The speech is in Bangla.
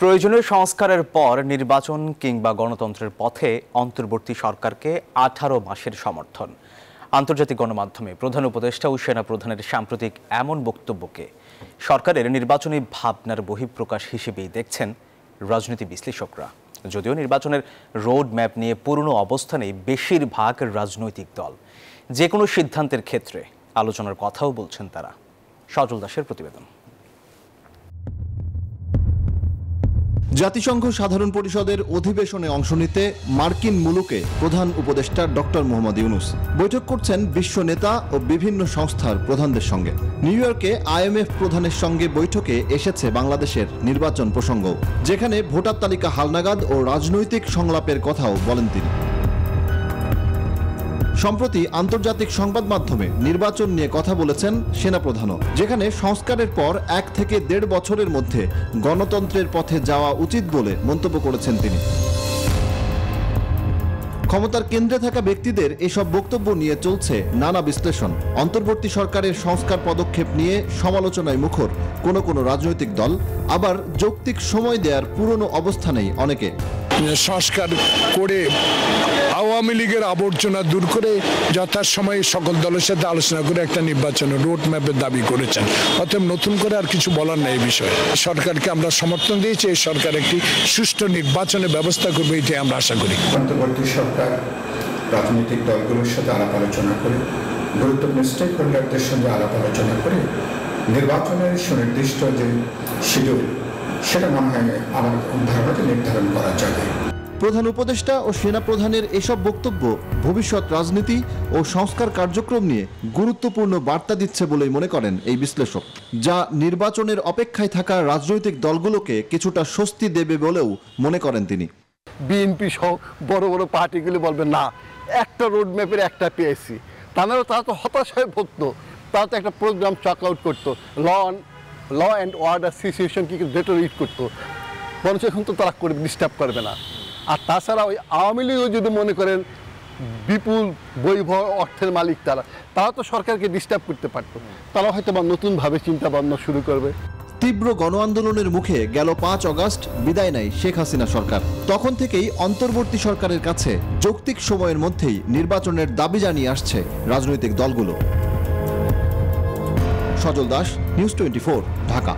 প্রয়োজনীয় সংস্কারের পর নির্বাচন কিংবা গণতন্ত্রের পথে অন্তর্বর্তী সরকারকে 18 মাসের সমর্থন। আন্তর্জাতিক গণমাধ্যমে প্রধান উপদেষ্টা ও সেনা প্রধানের সাম্প্রতিক এমন বক্তব্যকে সরকারের নির্বাচনী ভাবনার বহিঃপ্রকাশ হিসেবেই দেখছেন রাজনীতি বিশ্লেষকরা। যদিও নির্বাচনের রোড ম্যাপ নিয়ে পুরনো অবস্থানেই বেশিরভাগ রাজনৈতিক দল, যে কোনো সিদ্ধান্তের ক্ষেত্রে আলোচনার কথাও বলছেন তারা। সজল দাসের প্রতিবেদন। জাতিসংঘ সাধারণ পরিষদের অধিবেশনে অংশ নিতে মার্কিন মুলুকে প্রধান উপদেষ্টা ডক্টর মোহাম্মদ ইউনূস বৈঠক করছেন বিশ্ব নেতা ও বিভিন্ন সংস্থার প্রধানদের সঙ্গে। নিউ ইয়র্কে IMF প্রধানের সঙ্গে বৈঠকে এসেছে বাংলাদেশের নির্বাচন প্রসঙ্গ, যেখানে ভোটার তালিকা হালনাগাদ ও রাজনৈতিক সংলাপের কথাও বলেন তিনি। সম্প্রতি আন্তর্জাতিক সংবাদ মাধ্যমে নির্বাচন নিয়ে কথা বলেছেন সেনাপ্রধানও, যেখানে সংস্কারের পর 1 থেকে 1.5 বছরের মধ্যে গণতন্ত্রের পথে যাওয়া উচিত বলে মন্তব্য করেছেন তিনি। ক্ষমতার কেন্দ্রে থাকা ব্যক্তিদের এসব বক্তব্য নিয়ে চলছে নানা বিশ্লেষণ। অন্তর্বর্তী সরকারের সংস্কার পদক্ষেপ নিয়ে সমালোচনায় মুখর কোনো রাজনৈতিক দল, আবার যৌক্তিক সময় দেওয়ার পুরনো অবস্থানেই অনেকে। সংস্কার করে আওয়ামী লীগের আবর্জনা দূর করে যথাসময়ে সকল দলের সাথে আলোচনা করে একটা নির্বাচনের রোড ম্যাপের দাবি করেছেন। অতএব নতুন করে আর কিছু বলার নেই এই বিষয়ে। সরকারকে আমরা সমর্থন দিয়েছি, এই সরকার একটি সুষ্ঠু নির্বাচনের ব্যবস্থা করবে, এটাই আমরা আশা করি। অন্তর্বর্তী সরকার রাজনৈতিক দলগুলোর সাথে আলাপ আলোচনা করে, গুরুত্বপূর্ণ স্টেক হোল্ডারদের সঙ্গে আলাপ আলোচনা করে নির্বাচনের সুনির্দিষ্ট যে শিডিউল, সেটা মনে হয় আমার ধারণাতে নির্ধারণ করা যাবে। প্রধান উপদেষ্টা ও সেনাপ্রধানের এসব বক্তব্য ভবিষ্যৎ রাজনীতি ও সংস্কার কার্যক্রম নিয়ে গুরুত্বপূর্ণ বার্তা দিচ্ছে বলেই মনে করেন এই বিশ্লেষক, যা নির্বাচনের অপেক্ষায় থাকা রাজনৈতিক দলগুলোকে কিছুটা স্বস্তি দেবে বলেও মনে করেন তিনি। বিএনপি সহ বড় বড় পার্টিগুলি বলবে না, একটা রোড ম্যাপের একটা পেয়েছি, তারা তো হতাশ হয়ে পড়তো। তারা তো একটা প্রোগ্রাম চাক আউট করতো, ল অ্যান্ড অর্ডার সিচুয়েশনকে ডেটোরেট করতো। বরঞ্চ এখন তো তারা করে ডিস্টার্ব করবে না। আর তাছাড়া ওই আওয়ামী লীগও যদি মনে করেন বিপুল বৈভব অর্থের মালিক, তারা তো সরকারকে ডিস্টার্ব করতে পারতো। তারা হয়তো বা নতুনভাবে চিন্তা ভাবনা শুরু করবে। তীব্র গণ আন্দোলনের মুখে গেল 5 অগাস্ট বিদায় নেয় শেখ হাসিনা সরকার। তখন থেকেই অন্তর্বর্তী সরকারের কাছে যৌক্তিক সময়ের মধ্যেই নির্বাচনের দাবি জানিয়ে আসছে রাজনৈতিক দলগুলো। সজল দাস, নিউজ 24, ঢাকা।